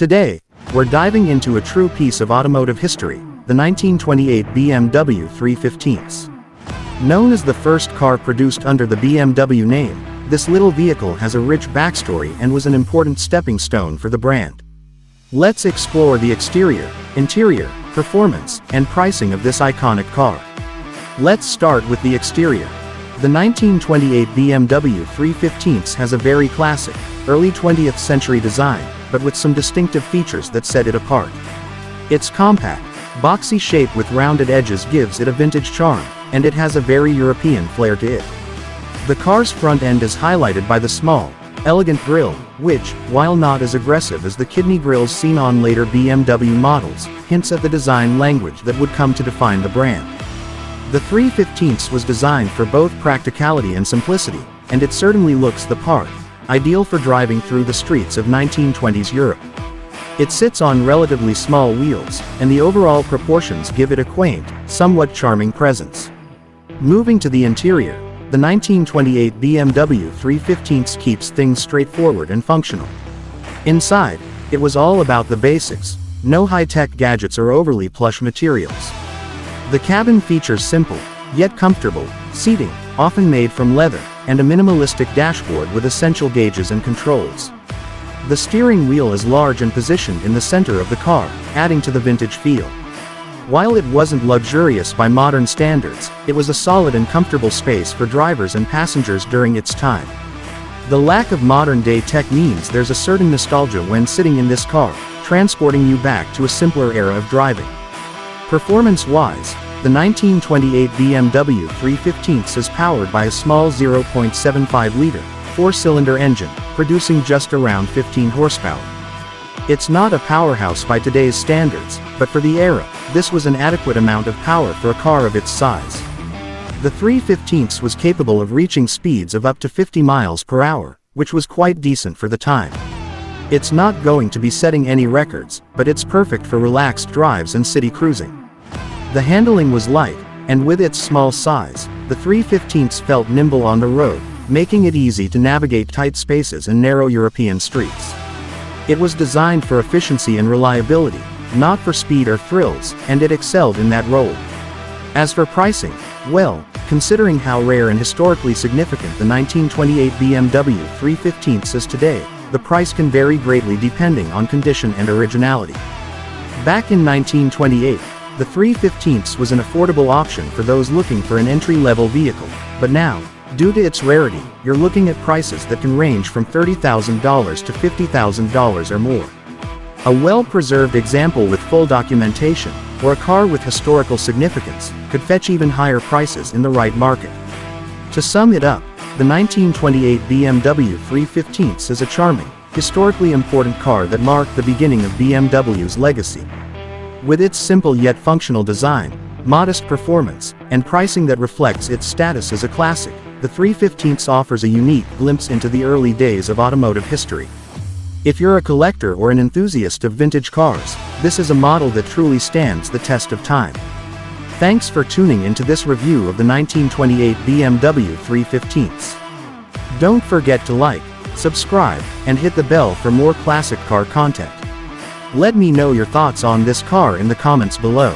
Today, we're diving into a true piece of automotive history, the 1928 BMW 315. Known as the first car produced under the BMW name, this little vehicle has a rich backstory and was an important stepping stone for the brand. Let's explore the exterior, interior, performance, and pricing of this iconic car. Let's start with the exterior. The 1928 BMW 315 has a very classic, early 20th century design, but with some distinctive features that set it apart. Its compact, boxy shape with rounded edges gives it a vintage charm, and it has a very European flair to it. The car's front end is highlighted by the small, elegant grille, which, while not as aggressive as the kidney grilles seen on later BMW models, hints at the design language that would come to define the brand. The 315 was designed for both practicality and simplicity, and it certainly looks the part, ideal for driving through the streets of 1920s Europe. It sits on relatively small wheels, and the overall proportions give it a quaint, somewhat charming presence. Moving to the interior, the 1928 BMW 315 keeps things straightforward and functional. Inside, it was all about the basics, no high-tech gadgets or overly plush materials. The cabin features simple, yet comfortable, seating, often made from leather, and a minimalistic dashboard with essential gauges and controls. The steering wheel is large and positioned in the center of the car, adding to the vintage feel. While it wasn't luxurious by modern standards, it was a solid and comfortable space for drivers and passengers during its time. The lack of modern-day tech means there's a certain nostalgia when sitting in this car, transporting you back to a simpler era of driving. Performance-wise, the 1928 BMW 315 is powered by a small 0.75-liter, four-cylinder engine, producing just around 15 horsepower. It's not a powerhouse by today's standards, but for the era, this was an adequate amount of power for a car of its size. The 315 was capable of reaching speeds of up to 50 miles per hour, which was quite decent for the time. It's not going to be setting any records, but it's perfect for relaxed drives and city cruising. The handling was light, and with its small size, the 315 felt nimble on the road, making it easy to navigate tight spaces and narrow European streets. It was designed for efficiency and reliability, not for speed or thrills, and it excelled in that role. As for pricing, well, considering how rare and historically significant the 1928 BMW 315 is today, the price can vary greatly depending on condition and originality. Back in 1928, the 315 was an affordable option for those looking for an entry-level vehicle, but now, due to its rarity, you're looking at prices that can range from $30,000 to $50,000 or more. A well-preserved example with full documentation, or a car with historical significance, could fetch even higher prices in the right market. To sum it up, the 1928 BMW 315 is a charming, historically important car that marked the beginning of BMW's legacy. With its simple yet functional design, modest performance, and pricing that reflects its status as a classic, the 315 offers a unique glimpse into the early days of automotive history. If you're a collector or an enthusiast of vintage cars, this is a model that truly stands the test of time. Thanks for tuning into this review of the 1928 BMW 315. Don't forget to like, subscribe, and hit the bell for more classic car content. Let me know your thoughts on this car in the comments below.